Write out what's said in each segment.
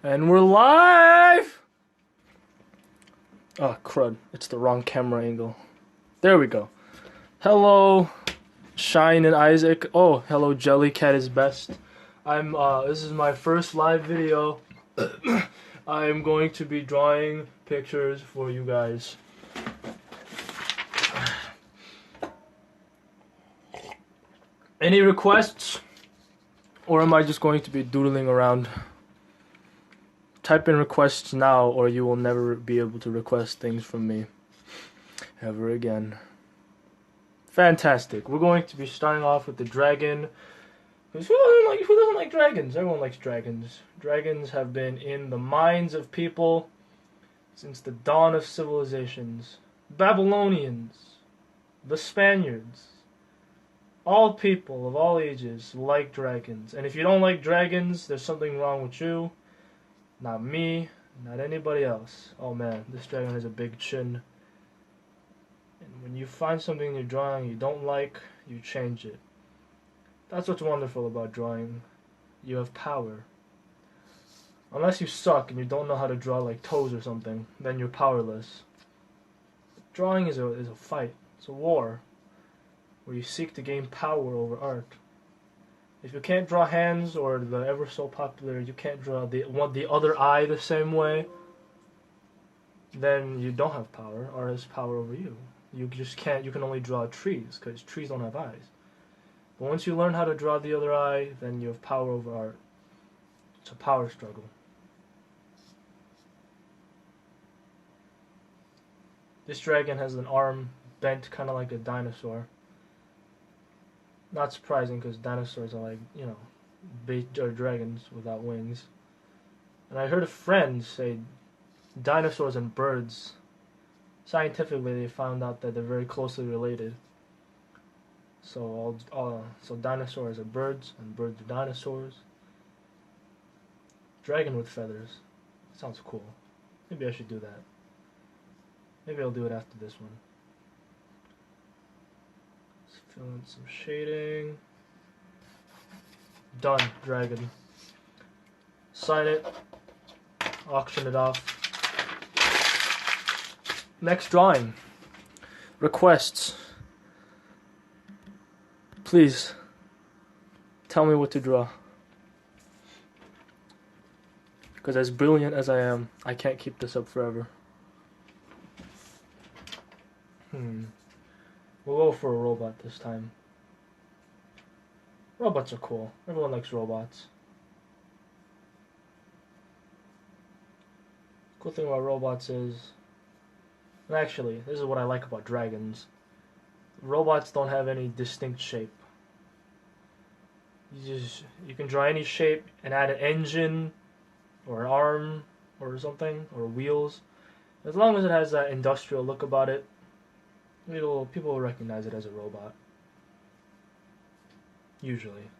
And we're live! Oh, crud. It's the wrong camera angle. There we go. Hello, Shine and Isaac. Oh, hello, Jellycat is best. This is my first live video. I'm going to be drawing pictures for you guys. Any requests? Or am I just going to be doodling around? Type in requests now, or you will never be able to request things from me ever again. Fantastic. We're going to be starting off with the dragon. Because who doesn't like dragons? Everyone likes dragons. Dragons have been in the minds of people since the dawn of civilizations. Babylonians, the Spaniards, all people of all ages like dragons. And if you don't like dragons, there's something wrong with you. Not me, not anybody else. Oh man, this dragon has a big chin. And when you find something in your drawing you don't like, you change it. That's what's wonderful about drawing. You have power. Unless you suck and you don't know how to draw like toes or something, then you're powerless. Drawing is a fight. It's a war where you seek to gain power over art. If you can't draw hands, or the ever so popular, you can't draw the other eye the same way, then you don't have power. Art has power over you. You just can't. You can only draw trees because trees don't have eyes. But once you learn how to draw the other eye, then you have power over art. It's a power struggle. This dragon has an arm bent kind of like a dinosaur. Not surprising because dinosaurs are like, you know, or dragons without wings. And I heard a friend say dinosaurs and birds, scientifically they found out that they're very closely related. So so dinosaurs are birds and birds are dinosaurs. Dragon with feathers. Sounds cool. Maybe I should do that. Maybe I'll do it after this one. Fill in some shading. Done, dragon. Sign it. Auction it off. Next drawing. Requests. Please, tell me what to draw. Because as brilliant as I am, I can't keep this up forever. We'll go for a robot this time. Robots are cool. Everyone likes robots. Cool thing about robots is... And actually, this is what I like about dragons. Robots don't have any distinct shape. You can draw any shape and add an engine or an arm or something, or wheels. As long as it has that industrial look about it, people will recognize it as a robot. Usually.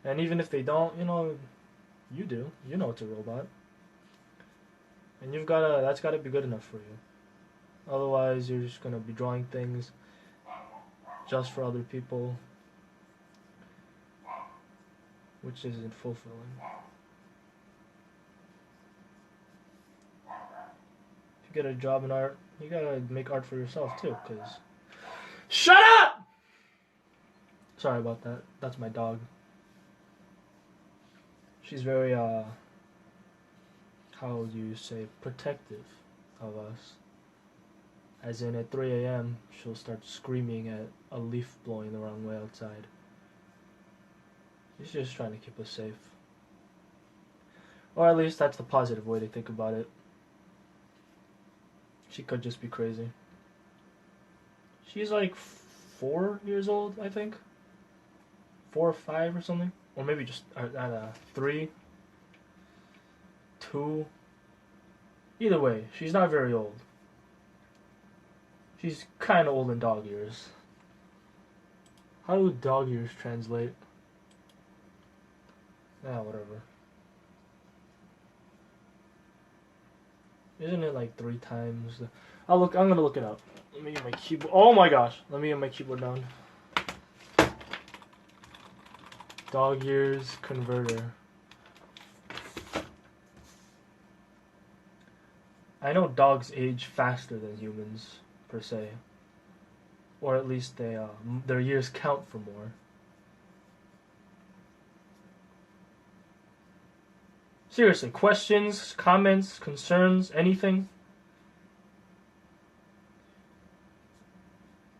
And even if they don't, you do. You know it's a robot. And that's gotta be good enough for you. Otherwise, you're just gonna be drawing things just for other people, which isn't fulfilling. If you get a job in art, you gotta make art for yourself too, because... Shut up! Sorry about that. That's my dog. She's very, how do you say, protective of us. As in, at 3 a.m., she'll start screaming at a leaf blowing the wrong way outside. She's just trying to keep us safe. Or at least that's the positive way to think about it. She could just be crazy. She's like 4 years old, I think. 4 or 5 or something. Or maybe just at 3, 2. Either way, she's not very old. She's kind of old in dog years. How do dog years translate? Whatever. Isn't it like 3 times? I'm gonna look it up. Let me get my keyboard. Oh my gosh! Let me get my keyboard down. Dog years converter. I know dogs age faster than humans, per se. Or at least their years count for more. Seriously, questions, comments, concerns, anything?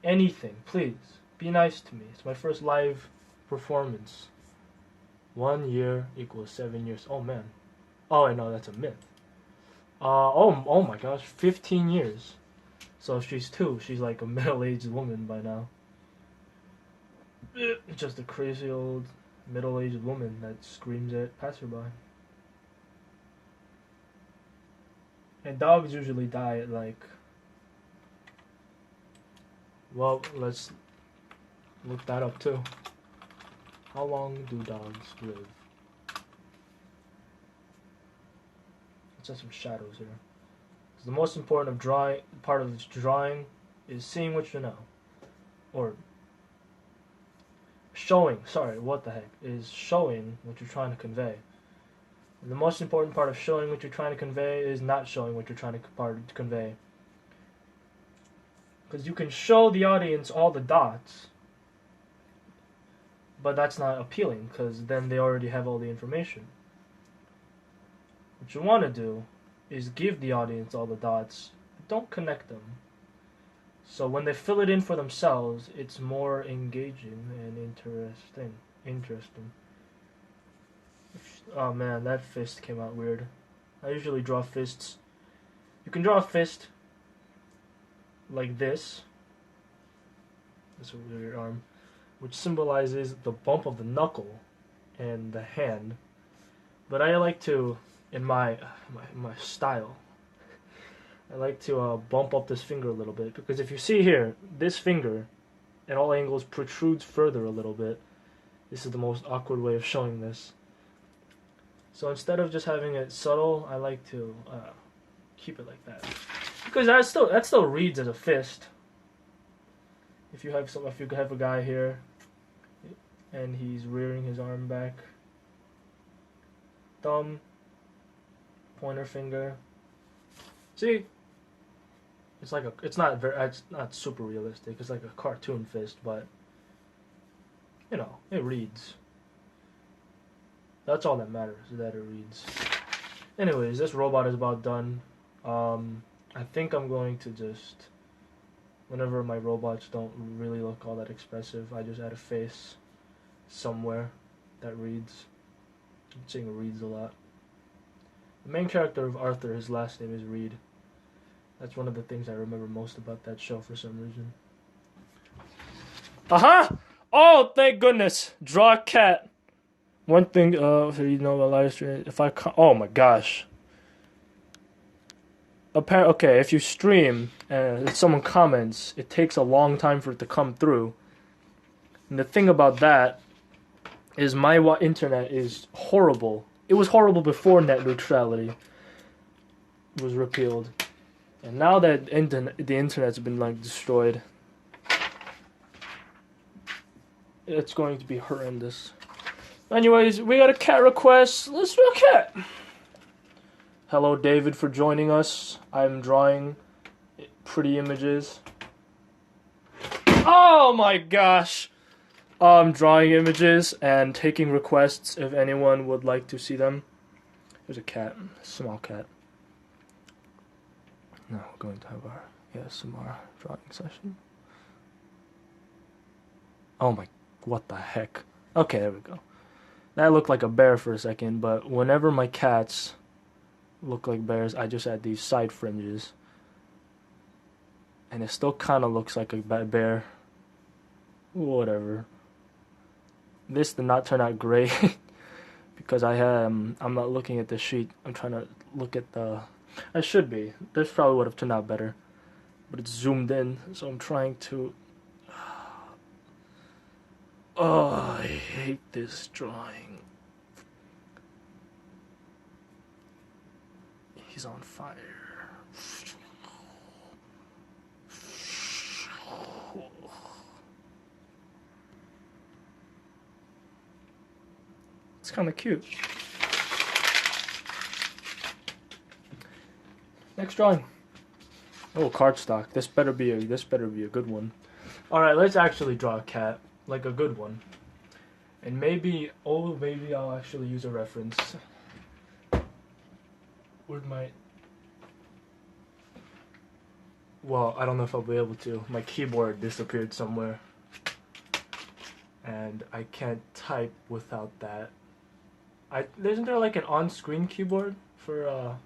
Anything, please. Be nice to me. It's my first live performance. 1 year equals 7 years. Oh man. Oh, I know that's a myth. Oh my gosh, 15 years. So if she's 2, she's like a middle-aged woman by now. Just a crazy old middle-aged woman that screams at passerby. And dogs usually die at like... Well, let's look that up too. How long do dogs live? Let's have some shadows here. So the most important part of drawing is seeing what you know. Or showing, sorry, what the heck, is showing what you're trying to convey. And the most important part of showing what you're trying to convey is not showing what you're trying to convey. Because you can show the audience all the dots, but that's not appealing, because then they already have all the information. What you want to do is give the audience all the dots, but don't connect them. So when they fill it in for themselves, it's more engaging and interesting. Oh man, that fist came out weird. I usually draw fists. You can draw a fist like this. That's a weird arm. Which symbolizes the bump of the knuckle and the hand. But I like to, in my style, I like to bump up this finger a little bit, because if you see here, this finger at all angles protrudes further a little bit. This is the most awkward way of showing this. So instead of just having it subtle, I like to keep it like that, because that still reads as a fist. If you have a guy here and he's rearing his arm back, thumb, pointer finger. See, it's not super realistic. It's like a cartoon fist, but you know, it reads. That's all that matters, that it reads. Anyways, this robot is about done. I think I'm going to just, whenever my robots don't really look all that expressive, I just add a face somewhere that reads. I'm saying reads a lot. The main character of Arthur, his last name is Reed. That's one of the things I remember most about that show for some reason. Aha! Oh, thank goodness! Draw a cat. One thing, so you know about Livestream, oh my gosh. Okay, if you stream and someone comments, it takes a long time for it to come through. And the thing about that is my internet is horrible. It was horrible before net neutrality was repealed. And now that the internet's been like destroyed, it's going to be horrendous. Anyways, we got a cat request. Let's do a cat. Hello, David, for joining us. I'm drawing pretty images. Oh my gosh! I'm drawing images and taking requests if anyone would like to see them. There's a cat, a small cat. Now we're going to have our ASMR drawing session. Oh my, what the heck? Okay, there we go. That looked like a bear for a second, but whenever my cats look like bears, I just add these side fringes. And it still kind of looks like a bear. Whatever. This did not turn out great because I'm not looking at the sheet. I'm trying to look at the... I should be. This probably would have turned out better. But it's zoomed in, so I'm trying to... Oh, I hate this drawing. He's on fire. It's kind of cute. Next drawing. Oh, cardstock. This better be a good one. All right, let's actually draw a cat, like a good one. And maybe I'll actually use a reference. Where'd my... Well, I don't know if I'll be able to. My keyboard disappeared somewhere. And I can't type without that. Isn't there like an on-screen keyboard for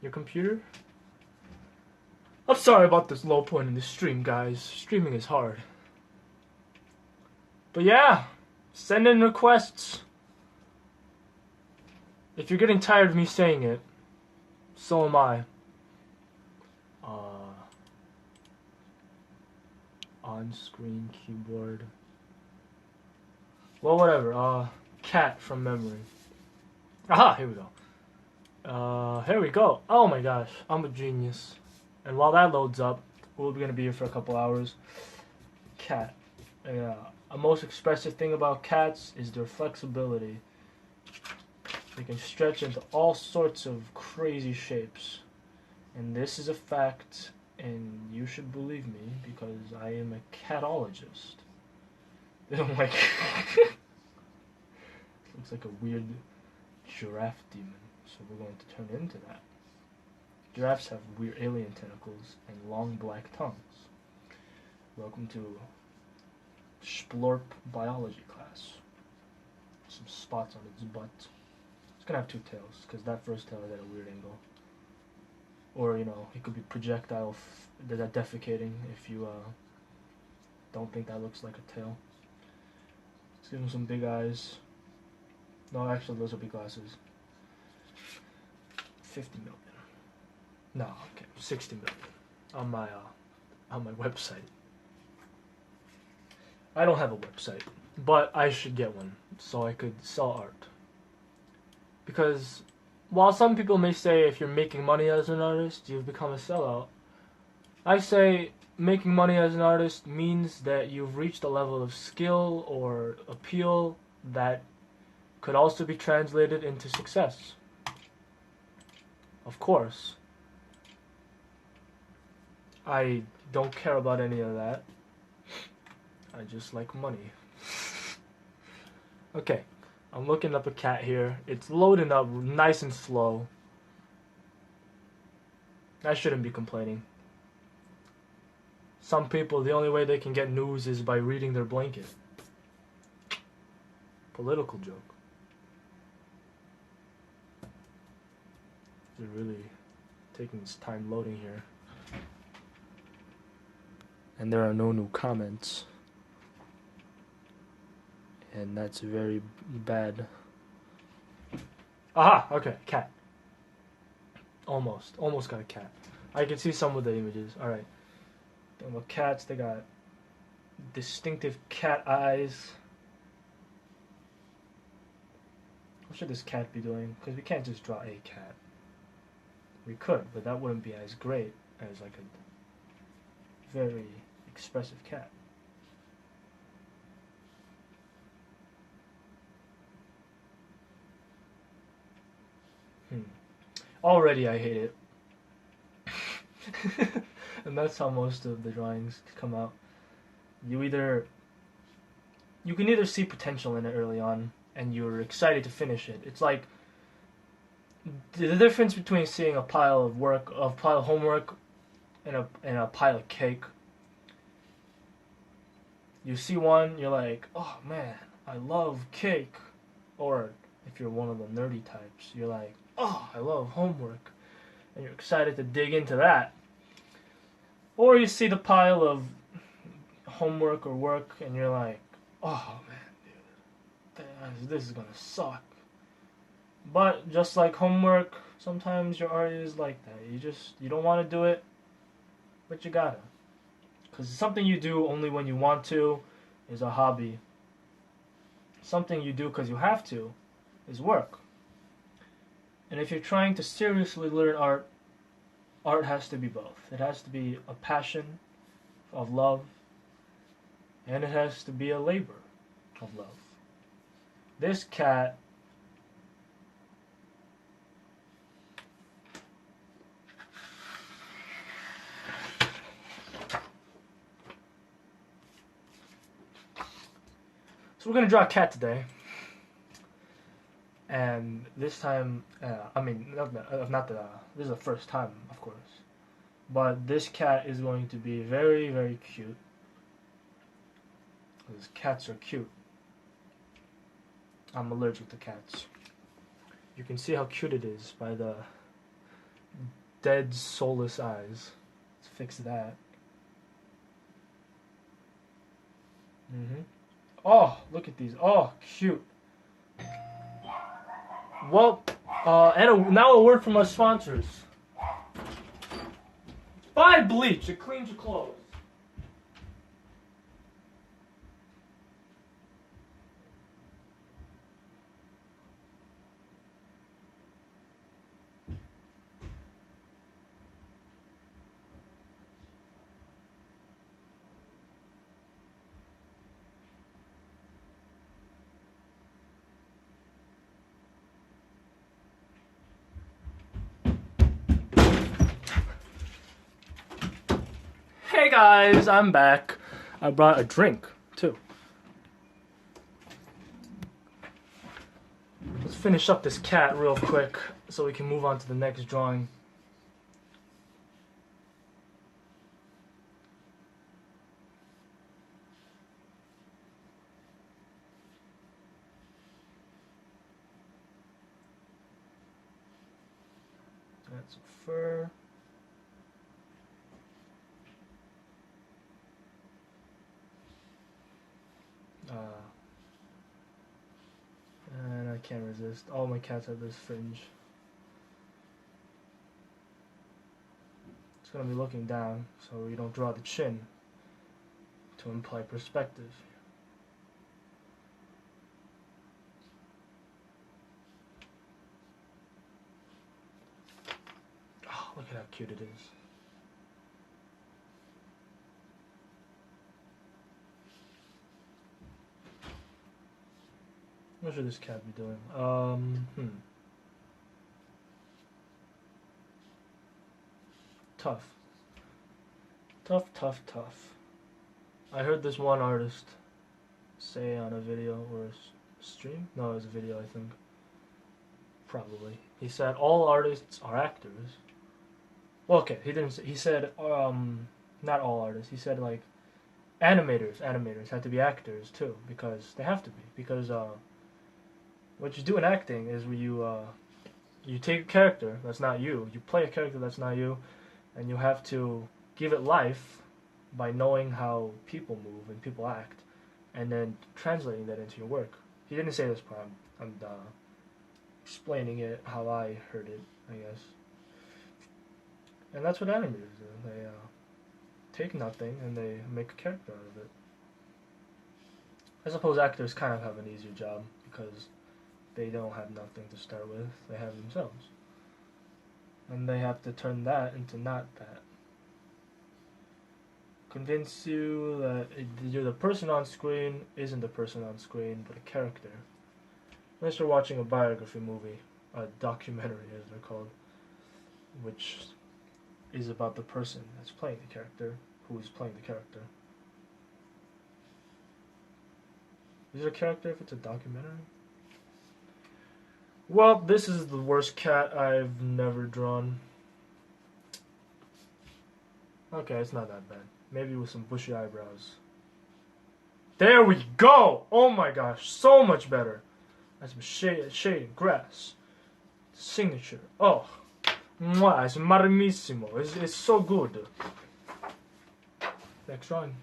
your computer? I'm sorry about this low point in the stream, guys. Streaming is hard. But yeah, send in requests. If you're getting tired of me saying it, so am I. On-screen keyboard. Well, whatever. Cat from memory. Aha, here we go. Here we go. Oh my gosh, I'm a genius. And while that loads up, we're gonna be here for a couple hours. Cat. A most expressive thing about cats is their flexibility. They can stretch into all sorts of crazy shapes. And this is a fact, and you should believe me, because I am a catologist. I'm like... looks like a weird giraffe demon, so we're going to turn into that. Giraffes have weird alien tentacles and long black tongues. Welcome to Splorp biology class. Some spots on its butt. It's gonna have two tails, because that first tail is at a weird angle. Or, you know, it could be projectile defecating if you don't think that looks like a tail. Let's give him some big eyes. No, actually, those will be glasses. 50 million. No, okay, 60 million on my website. I don't have a website, but I should get one so I could sell art. Because while some people may say if you're making money as an artist, you've become a sellout, I say making money as an artist means that you've reached a level of skill or appeal that could also be translated into success. Of course, I don't care about any of that. I just like money. Okay, I'm looking up a cat here. It's loading up nice and slow. I shouldn't be complaining. Some people, the only way they can get news is by reading their blanket. Political joke. They're really taking its time loading here. And there are no new comments. And that's very bad. Aha! Okay, cat. Almost got a cat. I can see some of the images. Alright. About cats, they got distinctive cat eyes. What should this cat be doing? Because we can't just draw a cat. We could, but that wouldn't be as great as like a very expressive cat. Already I hate it. And that's how most of the drawings come out. You can either see potential in it early on and you're excited to finish it. It's like the difference between seeing a pile of homework and a pile of cake. You see one, you're like, oh man, I love cake. Or if you're one of the nerdy types, you're like, oh, I love homework. And you're excited to dig into that. Or you see the pile of homework or work and you're like, oh man, dude, this is gonna suck. But just like homework, sometimes your art is like that. You don't want to do it, but you gotta. Because something you do only when you want to is a hobby. Something you do because you have to is work. And if you're trying to seriously learn art, art has to be both. It has to be a passion of love, and it has to be a labor of love. This cat So we're gonna draw a cat today. And this time, I mean, this is the first time, of course. But this cat is going to be very, very cute. Because cats are cute. I'm allergic to cats. You can see how cute it is by the dead, soulless eyes. Let's fix that. Oh, look at these. Oh, cute. Well, now a word from our sponsors. Buy bleach. It cleans your clothes. Hey guys, I'm back. I brought a drink, too. Let's finish up this cat real quick so we can move on to the next drawing. That's a fur. And I can't resist. All my cats have this fringe. It's going to be looking down so you don't draw the chin to imply perspective. Oh, look at how cute it is. What should this cat be doing? Tough. Tough. I heard this one artist say on a video or a stream? No, it was a video, I think. Probably. He said all artists are actors. Well, okay, he didn't say, he said, not all artists. He said, like, animators have to be actors, too, because they have to be. Because, what you do in acting is where you take a character that's not you, you play a character that's not you, and you have to give it life by knowing how people move and people act, and then translating that into your work. He didn't say this part. I'm explaining it how I heard it, I guess. And that's what animators do. They take nothing and they make a character out of it. I suppose actors kind of have an easier job because they don't have nothing to start with. They have themselves. And they have to turn that into not that. Convince you that you're the person on screen isn't the person on screen, but a character. Unless you're watching a biography movie, a documentary as they're called, which is about the person that's playing the character, who is playing the character. Is it a character if it's a documentary? Well, this is the worst cat I've never drawn. Okay, it's not that bad. Maybe with some bushy eyebrows. There we go! Oh my gosh, so much better. That's some shading, grass. Signature. Oh. Mwah, it's marimissimo. It's so good. Next drawing.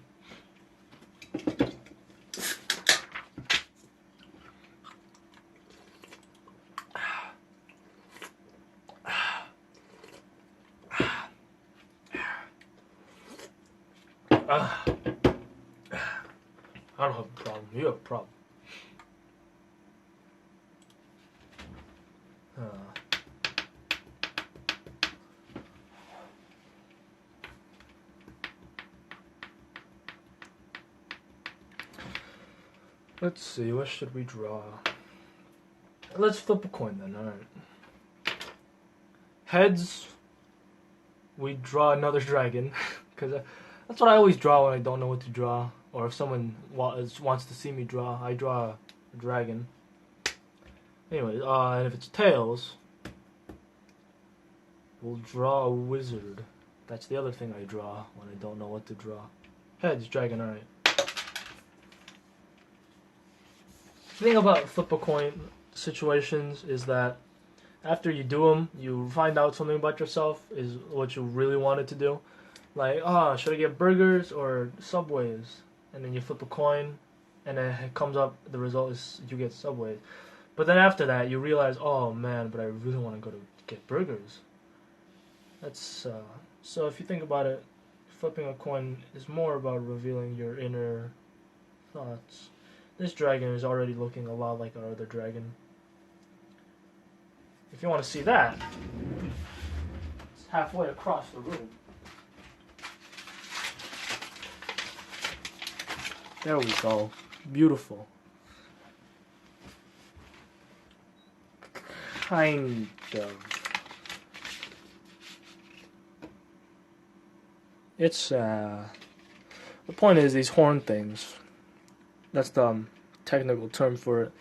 I don't have a problem. You have a problem. Let's see, what should we draw? Let's flip a coin then, alright. Heads, we draw another dragon, because that's what I always draw when I don't know what to draw. or if someone wants to see me draw, I draw a dragon. Anyways, and if it's tails, we'll draw a wizard. That's the other thing I draw when I don't know what to draw. Heads, dragon, alright. The thing about flip a coin situations is that after you do them, you find out something about yourself is what you really wanted to do. Like, should I get burgers or Subways? And then you flip a coin, and then it comes up, the result is you get Subways. But then after that, you realize, oh man, but I really want to go to get burgers. That's, so if you think about it, flipping a coin is more about revealing your inner thoughts. This dragon is already looking a lot like our other dragon. If you want to see that, it's halfway across the room. There we go. Beautiful. Kind of. It's, the point is these horn things. That's the technical term for it.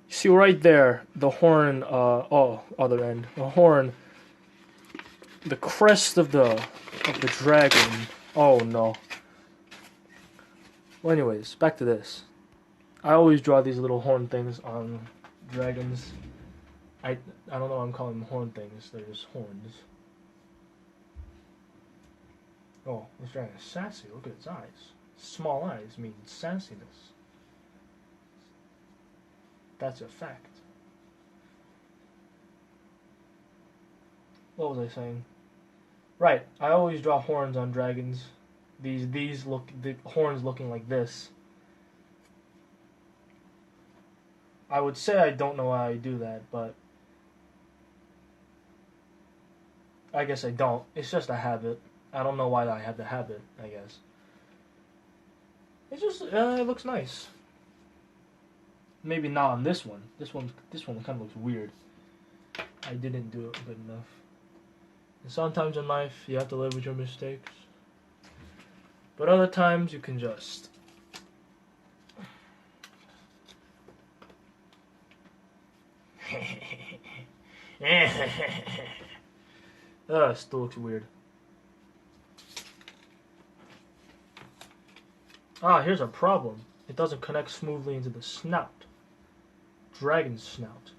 You see right there, the horn, other end. The horn, the crest of the dragon. Oh no. Well, anyways, back to this. I always draw these little horn things on dragons. I don't know why I'm calling them horn things. They're just horns. Oh, this dragon is sassy. Look at its eyes. Small eyes mean sassiness. That's a fact. What was I saying? Right, I always draw horns on dragons. These look, the horns looking like this. I would say I don't know why I do that, but I guess I don't. It's just a habit. I don't know why I have the habit, I guess. It's just, it looks nice. Maybe not on this one. This one kind of looks weird. I didn't do it good enough. And sometimes in life, you have to live with your mistakes. But other times, you can just... it still looks weird. Here's a problem. It doesn't connect smoothly into the snout. Dragon snout.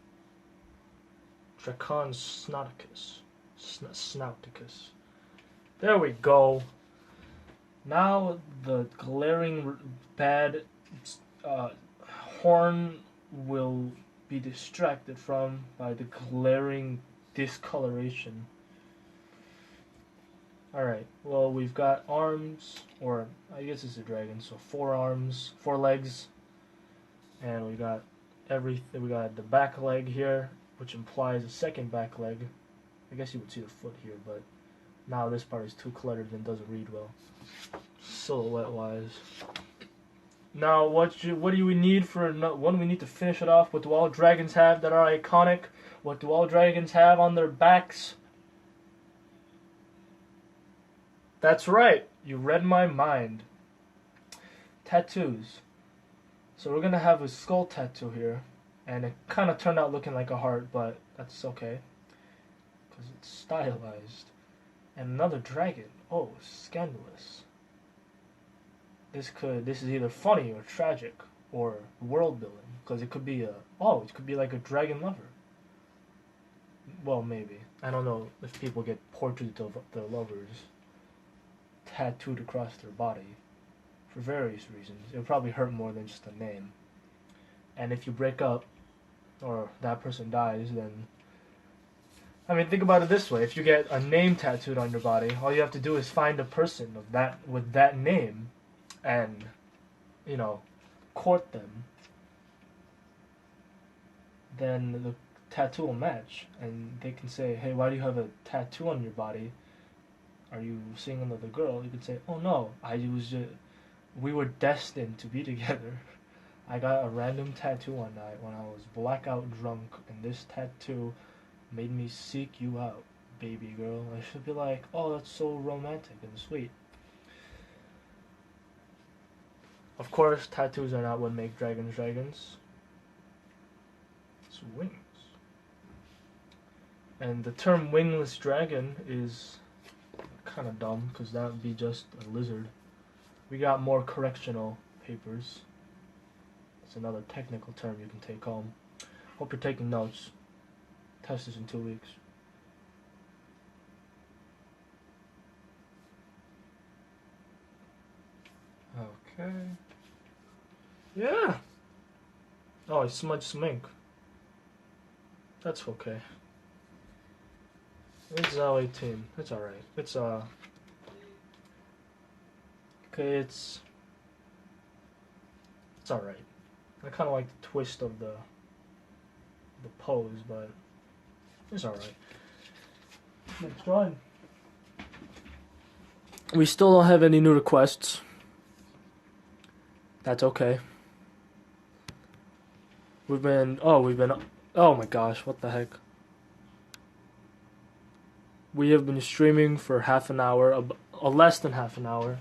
Dracon snauticus. Snauticus. There we go. Now the glaring bad horn will be distracted from by the glaring discoloration. Alright, well we've got arms, or I guess it's a dragon, so 4 arms, 4 legs, and we got everything. We got the back leg here, which implies a second back leg. I guess you would see the foot here, but now this part is too cluttered and doesn't read well, silhouette wise. Now what do we need for, what do we need to finish it off? What do all dragons have that are iconic? What do all dragons have on their backs? That's right, you read my mind. Tattoos. So we're gonna have a skull tattoo here, and it kind of turned out looking like a heart, but that's okay, because it's stylized. And another dragon. Oh, scandalous. This is either funny or tragic or world building, because it could be it could be like a dragon lover. Well, maybe. I don't know if people get portraits of their lovers tattooed across their body for various reasons. It would probably hurt more than just a name. And if you break up or that person dies, then I mean, think about it this way. If you get a name tattooed on your body, all you have to do is find a person with that name and, court them. Then the tattoo will match, and they can say, hey, why do you have a tattoo on your body? Are you seeing another girl? You could say, oh no, we were destined to be together. I got a random tattoo one night when I was blackout drunk, and this tattoo made me seek you out, baby girl. I should be like, oh, that's so romantic and sweet. Of course, tattoos are not what make dragons dragons. It's wings. And the term wingless dragon is kind of dumb, because that would be just a lizard. We got more correctional papers. It's another technical term you can take home. Hope you're taking notes. Test is in 2 weeks. Okay. Yeah. Oh, I smudged some ink. That's okay. It's 18. It's alright. It's okay, it's alright. I kinda like the twist of the pose, but it's alright. Next drawing. We still don't have any new requests. That's okay. We've been oh my gosh, what the heck. We have been streaming for half an hour, less than half an hour.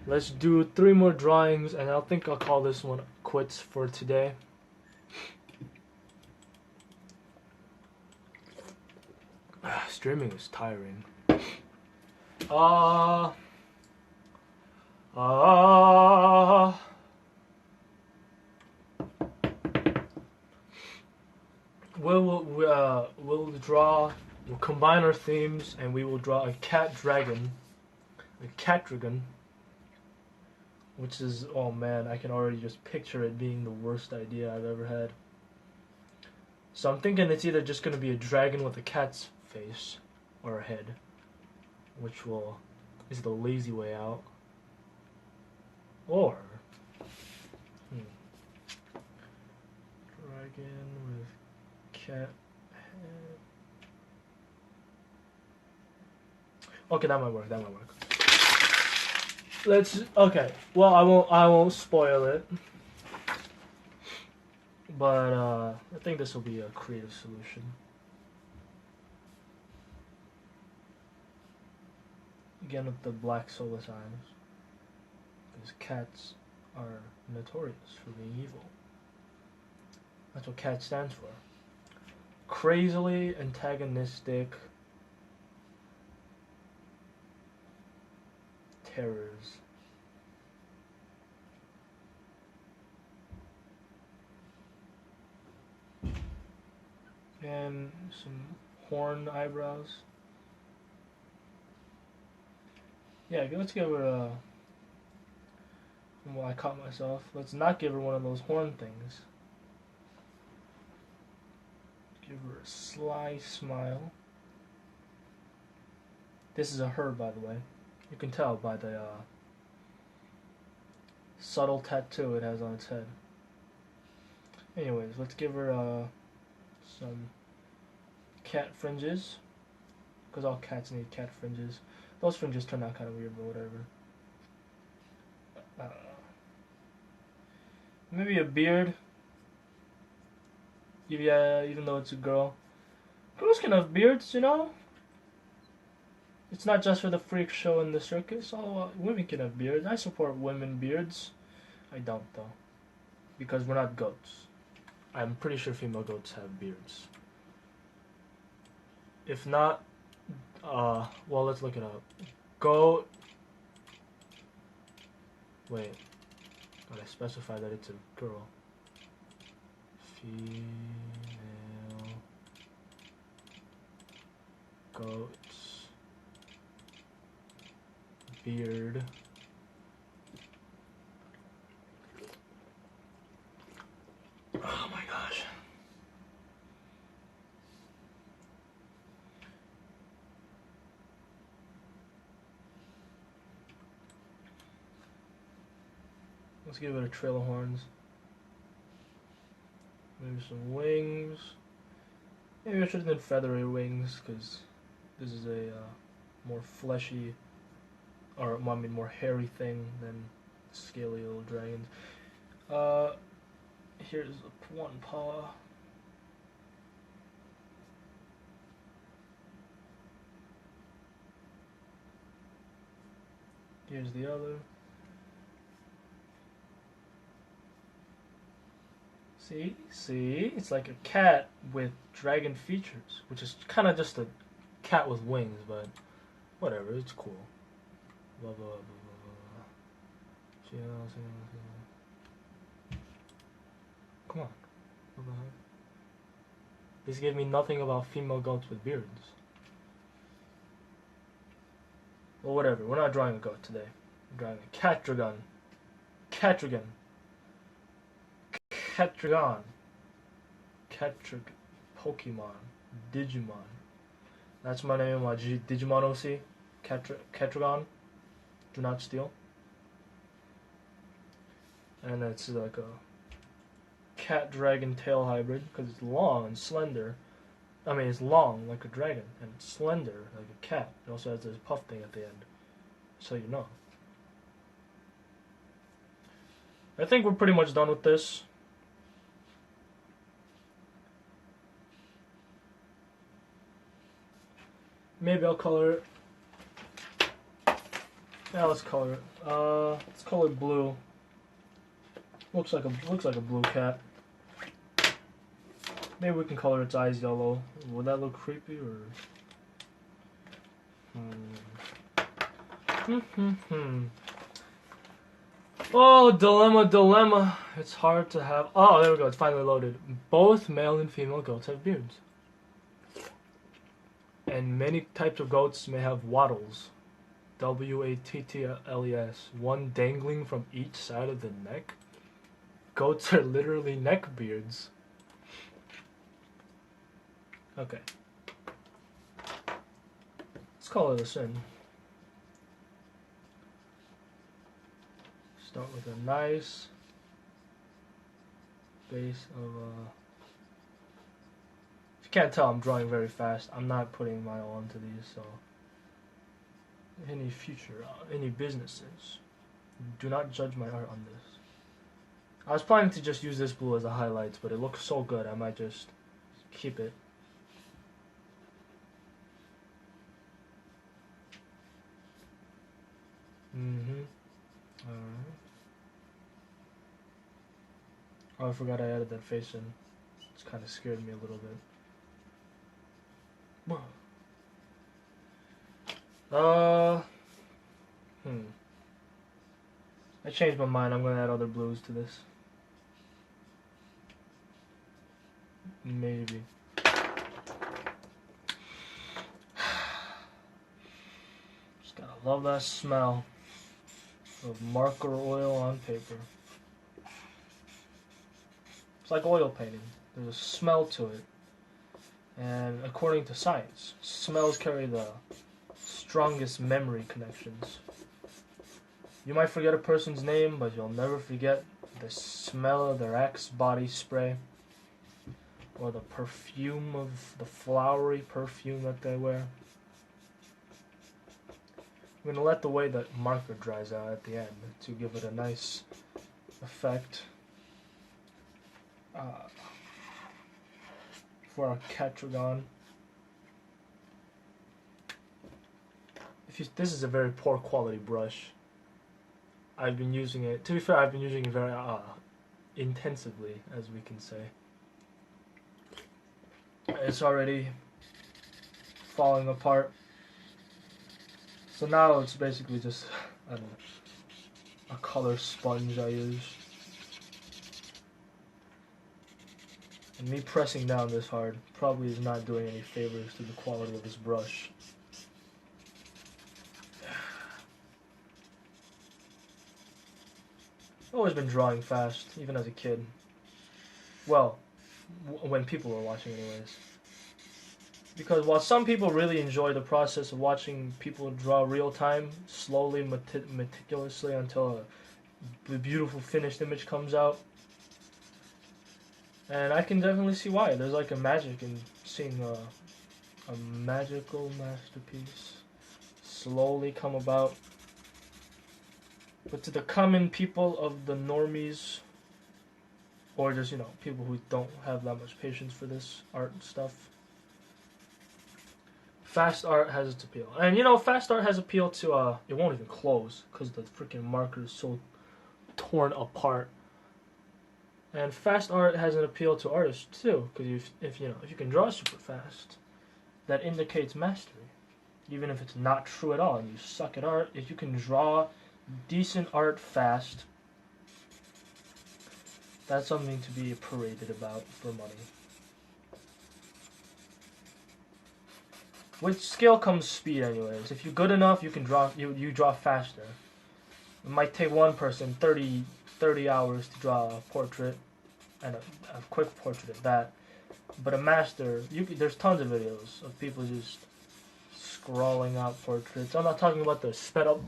Let's do 3 more drawings, and I think I'll call this one quits for today. Streaming is tiring. We'll combine our themes, and we will draw a cat dragon. A cat dragon. Which is, oh man, I can already just picture it being the worst idea I've ever had. So I'm thinking it's either just going to be a dragon with a cat's face, or a head. Which is the lazy way out. Or dragon with cat head. Okay, that might work. Okay. Well, I won't spoil it. But I think this will be a creative solution. Again with the black soulless eyes. Because cats are notorious for being evil. That's what cat stands for. Crazily antagonistic terrors. And some horn eyebrows. Yeah, let's give her well, I caught myself. Let's not give her one of those horn things. Give her a sly smile. This is a her, by the way. You can tell by the subtle tattoo it has on its head. Anyways, let's give her some cat fringes. Because all cats need cat fringes. Those fringes turn out kind of weird, but whatever. Maybe a beard. Yeah, even though it's a girl. Girls can have beards, you know? It's not just for the freak show and the circus. All women can have beards. I support women beards. I don't, though. Because we're not goats. I'm pretty sure female goats have beards. If not, well, let's look it up. Goat. Wait. Gotta specify that it's a girl. Female goats. Beard. Oh my gosh. Let's give it a trail of horns. Maybe some wings. Maybe I should have done feathery wings, because this is a more fleshy, or I mean more hairy thing than scaly little dragons. Here's one paw. Here's the other. See, it's like a cat with dragon features, which is kind of just a cat with wings, but whatever, it's cool. Blah, blah, blah, blah, blah. Come on. What the heck? This gave me nothing about female goats with beards. Well, whatever. We're not drawing a goat today. We're drawing a Catragon. Catragon. Catragon. Pokemon. Digimon. That's my name on Digimon OC. Catragon. Do not steal. And it's like a cat dragon tail hybrid because it's long and slender. I mean, it's long like a dragon and it's slender like a cat. It also has this puff thing at the end, so you know. I think we're pretty much done with this. Maybe I'll color it. Yeah, let's color it. Let's color it blue. Looks like a blue cat. Maybe we can color its eyes yellow. Would that look creepy or? Oh, dilemma. It's hard to have. Oh, there we go. It's finally loaded. Both male and female goats have beards. And many types of goats may have wattles. W-A-T-T-L-E-S. One dangling from each side of the neck. Goats are literally neck beards. Okay. Let's color this in. Start with a nice base of if you can't tell, I'm drawing very fast. I'm not putting my all into these, so any businesses, do not judge my art on this. I was planning to just use this blue as a highlights, but it looks so good I might just keep it. Alright. Oh, I forgot I added that face in. It's kind of scared me a little bit. I changed my mind. I'm gonna add other blues to this. Maybe. Just gotta love that smell of marker oil on paper. It's like oil painting. There's a smell to it. And according to science, smells carry the strongest memory connections. You might forget a person's name, but you'll never forget the smell of their Axe body spray. Or the perfume of the flowery perfume that they wear. I'm going to let the way that marker dries out at the end to give it a nice effect. For our Catragon. This is a very poor quality brush. I've been using it, to be fair, I've been using it very intensively, as we can say. It's already falling apart. So now it's basically just, I don't know, a color sponge I use. And me pressing down this hard probably is not doing any favors to the quality of this brush. I've always been drawing fast, even as a kid. Well, when people were watching anyways. Because while some people really enjoy the process of watching people draw real time, slowly, meticulously until a beautiful finished image comes out, and I can definitely see why. There's like a magic in seeing a magical masterpiece slowly come about. But to the common people of the normies, or just, you know, people who don't have that much patience for this art stuff, fast art has its appeal. And, you know, fast art has appeal to, it won't even close because the freaking marker is so torn apart. And fast art has an appeal to artists too, because if you can draw super fast, that indicates mastery. Even if it's not true at all and you suck at art, if you can draw decent art fast, that's something to be paraded about for money. With skill comes speed anyways. If you're good enough, you can draw you draw faster. It might take one person 30 hours to draw a portrait, and a quick portrait of that. But a master, there's tons of videos of people just scrawling out portraits. I'm not talking about the sped up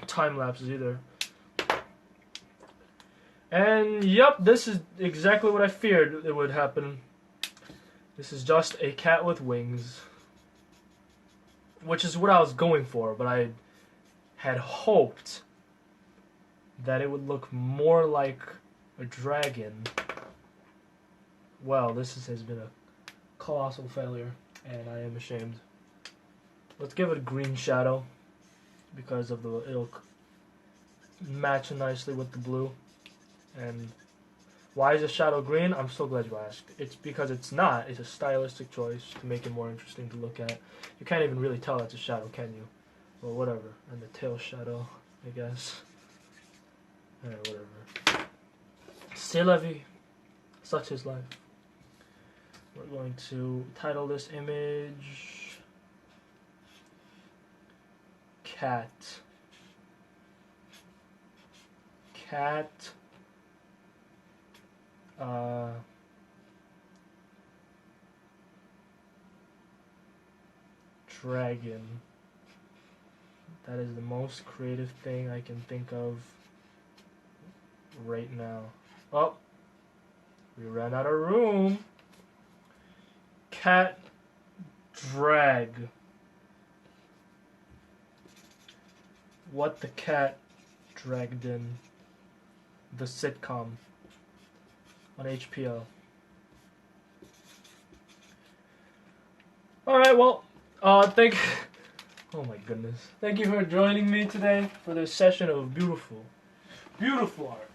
time lapses either. And yep, this is exactly what I feared it would happen. This is just a cat with wings. Which is what I was going for, but I had hoped that it would look more like a dragon. Well, has been a colossal failure, and I am ashamed. Let's give it a green shadow, because it'll match nicely with the blue. And why is the shadow green? I'm so glad you asked. It's because it's a stylistic choice to make it more interesting to look at. You can't even really tell that's a shadow, can you? Well, whatever. And the tail shadow, I guess. Alright, whatever. C'est la vie. Such is life. We're going to title this image Cat. Dragon. That is the most creative thing I can think of right now. Oh, we ran out of room. Cat drag. What the cat dragged in. The sitcom on HBO. Alright, well, oh my goodness. Thank you for joining me today for this session of beautiful art.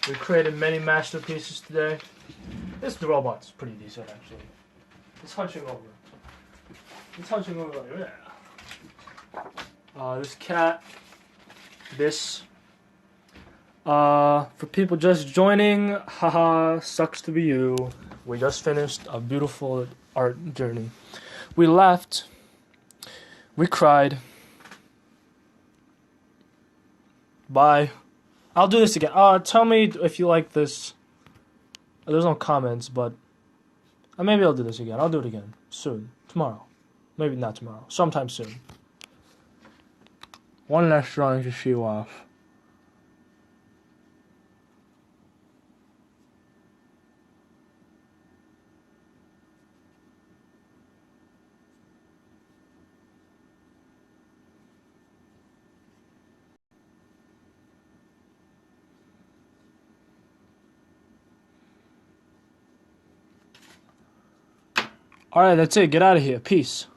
We created many masterpieces today. This robot's pretty decent, actually. It's hunching over. Yeah. This cat. This. For people just joining, haha, sucks to be you. We just finished a beautiful art journey. We laughed. We cried. Bye. I'll do this again. Tell me if you like this. There's no comments, but maybe I'll do this again. I'll do it again soon. Tomorrow. Maybe not tomorrow. Sometime soon. One last drawing to show off. Alright, that's it. Get out of here. Peace.